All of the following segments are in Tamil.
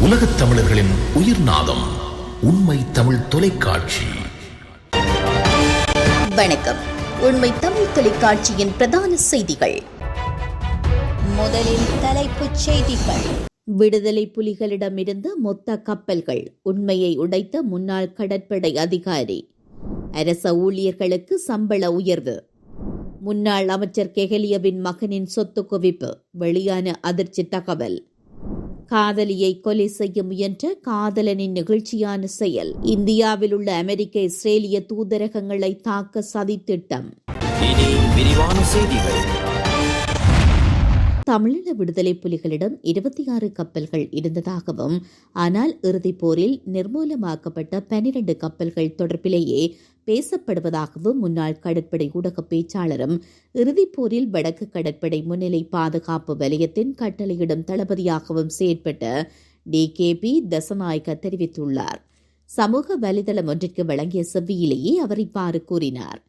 உலகத் தமிழர்களின் உயிர் நாதம் உண்மை தமிழ் தொலைக்காட்சி. வணக்கம். உண்மை தமிழ் தொலைக்காட்சியின் பிரதான செய்திகள். முதலில் தலைப்புச் செய்திகள். விடுதலை புலிகளிடமிருந்து மொத்த கப்பல்கள், உண்மையை உடைத்த முன்னாள் கடற்படை அதிகாரி. அரச ஊழியர்களுக்கு சம்பள உயர்வு. முன்னாள் அமைச்சர் கெஹலியவின் மகனின் சொத்து குவிப்பு, வெளியான அதிர்ச்சி தகவல். காதலியை கொலை செய்ய முயன்ற காதலனின் நிகழ்ச்சியான செயல். இந்தியாவில் உள்ள அமெரிக்க இஸ்ரேலிய தூதரகங்களை தாக்க சதித்திட்டம். இனி விரிவான செய்திகள். தமிழீழ விடுதலை புலிகளிடம் 26 கப்பல்கள் இருந்ததாகவும், ஆனால் இறுதிப் போரில் நிர்மூலமாக்கப்பட்ட 12 கப்பல்கள் தொடர்பிலேயே பேசப்படுவதாகவும் முன்னாள் கடற்படை ஊடக பேச்சாளரும் இறுதிப் போரில் வடக்கு கடற்படை முன்னிலை பாதுகாப்பு வலயத்தின் கட்டளையிடும் தளபதியாகவும் செயற்பட்ட DKP தசநாயக்க தெரிவித்துள்ளார். சமூக வலைதளம் ஒன்றிற்கு வழங்கிய செவ்வியிலேயே அவர் இவ்வாறு கூறினார்.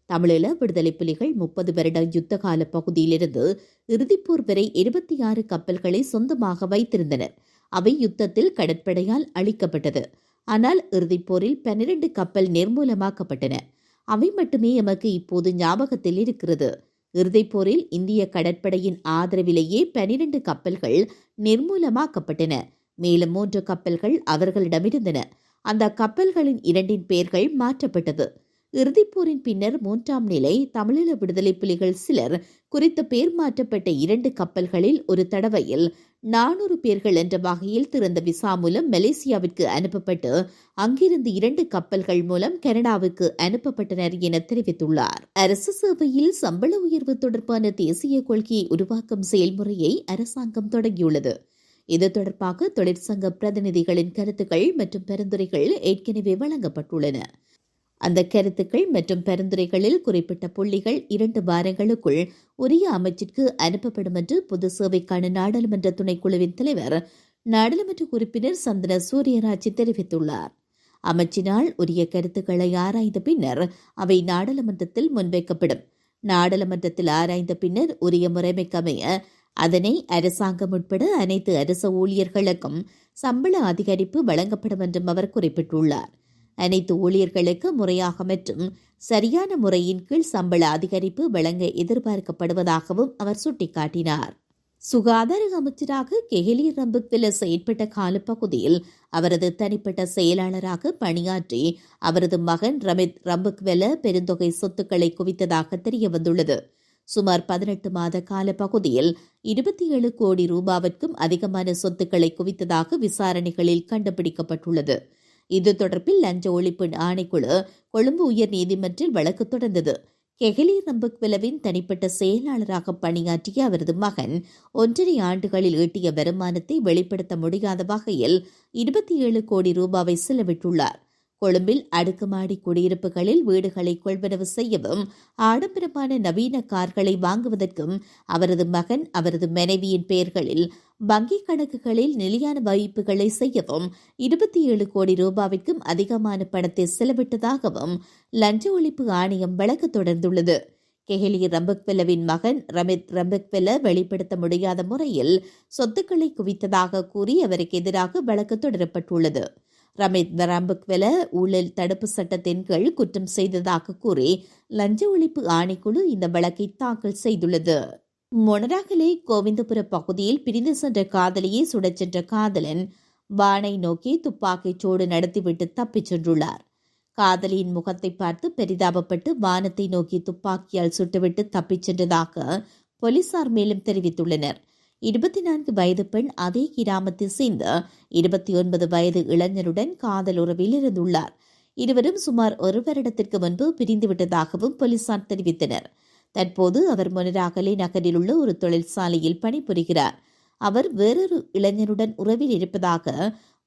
தமிழீழ விடுதலை புலிகள் 30 வருட யுத்த கால பகுதியிலிருந்து இறுதிப்போர் வரை 26 கப்பல்களை சொந்தமாக வைத்திருந்தனர். அவை யுத்தத்தில் கடற்படையால் அழிக்கப்பட்டது. ஆனால் இறுதிப்போரில் 12 கப்பல் நிர்மூலமாக்கப்பட்டன. அவை மட்டுமே எமக்கு இப்போது ஞாபகத்தில் இருக்கிறது. இறுதிப்போரில் இந்திய கடற்படையின் ஆதரவிலேயே 12 கப்பல்கள் நிர்மூலமாக்கப்பட்டன. மேலும் 3 கப்பல்கள் அவர்களிடமிருந்தன. அந்த கப்பல்களின் 2 பெயர்கள் மாற்றப்பட்டது. இறுதிப்போரின் பின்னர் 3ஆம் நிலை தமிழீழ விடுதலை புலிகள் சிலர் குறித்த பெயர் மாற்றப்பட்ட 2 கப்பல்களில் ஒரு தடவையில் 400 பேர்கள் என்ற வகையில் திறந்த விசா மூலம் மலேசியாவிற்கு அனுப்பப்பட்டு அங்கிருந்து 2 கப்பல்கள் மூலம் கனடாவுக்கு அனுப்பப்பட்டனர் என தெரிவித்துள்ளார். அரசு சேவையில் சம்பள உயர்வு தொடர்பான தேசிய கொள்கையை உருவாக்கும் செயல்முறையை அரசாங்கம் தொடங்கியுள்ளது. இது தொடர்பாக தொழிற்சங்க பிரதிநிதிகளின் கருத்துக்கள் மற்றும் பரிந்துரைகள் ஏற்கனவே வழங்கப்பட்டுள்ளன. அந்த கருத்துக்கள் மற்றும் பரிந்துரைகளில் குறிப்பிட்ட புள்ளிகள் 2 வாரங்களுக்குள் உரிய அமைச்சிற்கு அனுப்பப்படும் என்று பொது சேவைக்கான நாடாளுமன்ற துணைக்குழுவின் தலைவர் நாடாளுமன்ற உறுப்பினர் சந்தன சூரியராஜ் தெரிவித்துள்ளார். அமைச்சினால் உரிய கருத்துக்களை ஆராய்ந்த பின்னர் அவை நாடாளுமன்றத்தில் முன்வைக்கப்படும். நாடாளுமன்றத்தில் ஆராய்ந்த பின்னர் உரிய முறைமைக்கமைய அதனை அரசாங்கம் உட்பட அனைத்து அரசு ஊழியர்களுக்கும் சம்பள அதிகரிப்பு வழங்கப்படும் என்றும் அவர் குறிப்பிட்டுள்ளார். அனைத்து ஊழியர்களுக்கு முறையாக மற்றும் சரியான முறையின் கீழ் சம்பள அதிகரிப்பு வழங்க எதிர்பார்க்கப்படுவதாகவும் அவர் சுட்டிக்காட்டினார். சுகாதார அமைச்சராக கெஹலிய ரம்புக்வெல செயற்பட்ட காலப்பகுதியில் அவரது தனிப்பட்ட செயலாளராக பணியாற்றி அவரது மகன் ரமித் ரம்புக்வெல பெருந்தொகை சொத்துக்களை குவித்ததாக தெரியவந்துள்ளது. சுமார் 18 மாத கால பகுதியில் 27 கோடி ரூபாவிற்கும் அதிகமான சொத்துக்களை குவித்ததாக விசாரணைகளில் கண்டுபிடிக்கப்பட்டுள்ளது. இது தொடர்பில் லஞ்ச ஒழிப்பு ஆணைக்குழு கொழும்பு உயர் நீதிமன்றில் வழக்கு தொடர்ந்தது. கெஹலி ரம்புக்வெலவின் தனிப்பட்ட செயலாளராக பணியாற்றிய அவரது மகன் 1.5 ஆண்டுகளில் ஈட்டிய வருமானத்தை வெளிப்படுத்த முடியாத வகையில் 27 கோடி ரூபாவை செலவிட்டுள்ளார். கொழும்பில் அடுக்குமாடி குடியிருப்புகளில் வீடுகளை கொள்வனவு செய்யவும் ஆடம்பரமான நவீன கார்களை வாங்குவதற்கும் அவரது மகன் அவரது மனைவியின் பெயர்களில் வங்கிக் கணக்குகளில் நிலையான வைப்புகளை செய்யவும் 27 கோடி ரூபாவிற்கும் அதிகமான பணத்தை செலவிட்டதாகவும் லஞ்ச ஒழிப்பு ஆணையம் வழக்கு தொடர்ந்துள்ளது. கெஹலி ரம்புக்வெலவின் மகன் ரமித் ரம்புக்வெல வெளிப்படுத்த முடியாத முறையில் சொத்துக்களை குவித்ததாக கூறி அவருக்கு எதிராக வழக்கு தொடரப்பட்டுள்ளது. ரமித் ரம்புக்வெல ஊழல் தடுப்பு சட்டத்தின் கீழ் குற்றம் செய்ததாக கூறி லஞ்ச ஒழிப்பு ஆணைக்குழு இந்த வழக்கை தாக்கல் செய்துள்ளது. மொனராகலை கோவிந்தபுர பகுதியில் பிரிந்து சென்ற காதலியை சுடச் சென்ற காதலன் வானை நோக்கி துப்பாக்கிச் சூடு நடத்திவிட்டு தப்பிச் சென்றுள்ளார். காதலியின் முகத்தை பார்த்து பெரிதாபப்பட்டு வானத்தை நோக்கி துப்பாக்கியால் சுட்டுவிட்டு தப்பிச் சென்றதாக போலீசார் மேலும் தெரிவித்துள்ளனர். 24 வயது பெண் அதே கிராமத்தை சேர்ந்த 29 வயது இளைஞருடன் காதல் உறவில் இருந்துள்ளார். இருவரும் சுமார் 1 வருடத்திற்கு முன்பு பிரிந்துவிட்டதாகவும் போலீசார் தெரிவித்தனர். தற்போது அவர் மொனராகலை நகரில் உள்ள ஒரு தொழிற்சாலையில் பணிபுரிகிறார். அவர் வேறொரு இளைஞருடன் உறவில் இருப்பதாக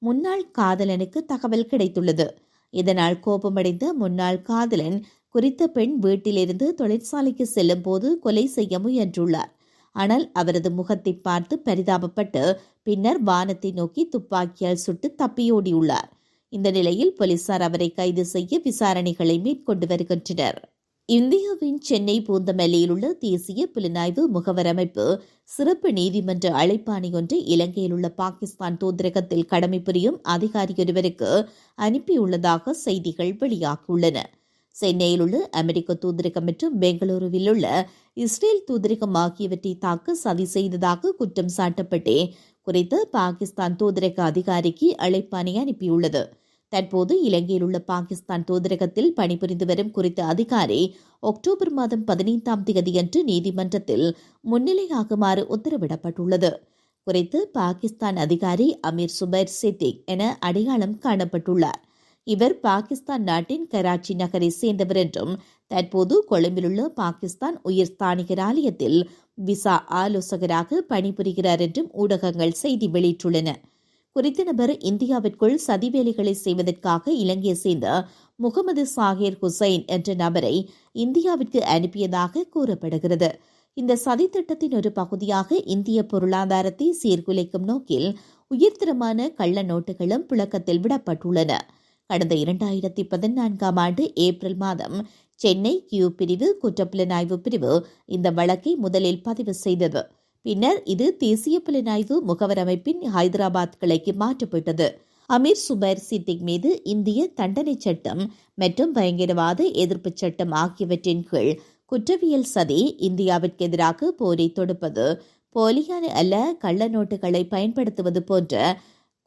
முன்னாள் காதலனுக்கு தகவல் கிடைத்துள்ளது. இதனால் கோபமடைந்த முன்னாள் காதலன் குறித்த பெண் வீட்டிலிருந்து தொழிற்சாலைக்கு செல்லும் போது கொலை செய்ய முயன்றுள்ளார். ஆனால் அவரது முகத்தை பார்த்து பரிதாபப்பட்டு பின்னர் வானத்தை நோக்கி துப்பாக்கியால் சுட்டு தப்பியோடியுள்ளார். இந்த நிலையில் போலீசார் அவரை கைது செய்ய விசாரணைகளை மேற்கொண்டு வருகின்றனர். இந்தியாவின் சென்னை பூந்தமல்லியில் உள்ள தேசிய புலனாய்வு முகவர் அமைப்பு சிறப்பு நீதிமன்ற அழைப்பாணை ஒன்றை இலங்கையில் உள்ள பாகிஸ்தான் தூதரகத்தில் கடமை புரியும் அதிகாரியொருவருக்கு அனுப்பியுள்ளதாக செய்திகள் வெளியாகியுள்ளன. சென்னையில் உள்ள அமெரிக்க தூதரகம் மற்றும் பெங்களூருவில் உள்ள இஸ்ரேல் தூதரகம் ஆகியவற்றை தாக்க சதி செய்ததாக குற்றம் சாட்டப்பட்டே குறித்த பாகிஸ்தான் தூதரக அதிகாரிக்கு அழைப்பாணை அனுப்பியுள்ளது. தற்போது இலங்கையில் உள்ள பாகிஸ்தான் தூதரகத்தில் பணிபுரிந்து வரும் குறித்த அதிகாரி அக்டோபர் மாதம் 15ஆம் தேதியன்று நீதிமன்றத்தில் முன்னிலையாகுமாறு உத்தரவிடப்பட்டுள்ளது. குறித்து பாகிஸ்தான் அதிகாரி அமீர் சுபைர் சித்திக் என அடையாளம் காணப்பட்டுள்ளார். இவர் பாகிஸ்தான் நாட்டின் கராச்சி நகரை சேர்ந்தவர் என்றும் தற்போது கொழும்பிலுள்ள பாகிஸ்தான் உயர் ஸ்தானிகர் ஆலயத்தில் விசா ஆலோசகராக பணிபுரிகிறார் என்றும் ஊடகங்கள் செய்தி வெளியிட்டுள்ளன. குறித்த நபர் இந்தியாவிற்குள் சதி வேலைகளை செய்வதற்காக இலங்கையை சேர்ந்த முகமது சாஹிர் ஹுசைன் என்ற நபரை இந்தியாவிற்கு அனுப்பியதாக கூறப்படுகிறது. இந்த சதி திட்டத்தின் ஒரு பகுதியாக இந்திய பொருளாதாரத்தை சீர்குலைக்கும் நோக்கில் உயர்தரமான கள்ள நோட்டுகளும் புழக்கத்தில் விடப்பட்டுள்ளன. கடந்த 2014ஆம் ஆண்டு ஏப்ரல் மாதம் சென்னை கியூ பிரிவு குற்றப்புலனாய்வு பிரிவு இந்த வழக்கை முதலில் பதிவு செய்தது. பின்னர் இது தேசிய புலனாய்வு முகவர் அமைப்பின் ஹைதராபாத் கிளைக்கு மாற்றப்பட்டது. அமீர் சுபைர் சித்திக் மீது இந்திய தண்டனை சட்டம் மற்றும் பயங்கரவாத எதிர்ப்பு சட்டம் ஆகியவற்றின் கீழ் குற்றவியல் சதி, இந்தியாவிற்கு எதிராக போரை தொடுப்பது, போலியான அல்ல கள்ள நோட்டுகளை பயன்படுத்துவது போன்ற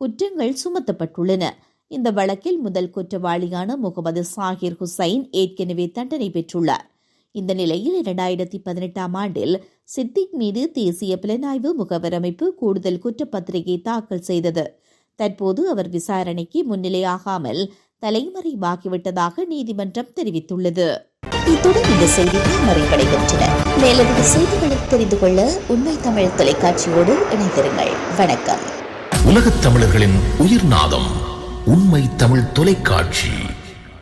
குற்றங்கள் சுமத்தப்பட்டுள்ளன. இந்த வழக்கில் முதல் குற்றவாளியான முகமது சாஹிர் ஹுசைன் ஏற்கனவே தண்டனை பெற்றுள்ளார். இந்த நிலையில் 2018ஆம் ஆண்டில் சித்திக் மீது தேசிய புலனாய்வு முகவர் அமைப்பு கூடுதல் குற்றப்பத்திரிகை தாக்கல் செய்தது. தற்போது அவர் விசாரணைக்கு முன்னிலையாகாமல் தலைமறைவாகிவிட்டதாக நீதிமன்றம் தெரிவித்துள்ளது. இத்துடன் இந்த செய்திகள் நிறைவடைகின்றன. மேலதிக செய்திகளை தெரிந்து கொள்ள உண்மை தமிழ் தொலைக்காட்சியோடு இணைந்திருங்கள். வணக்கம். உலகத் தமிழர்களின் உயிர்நாதம் உண்மை தமிழ் தொலைக்காட்சி.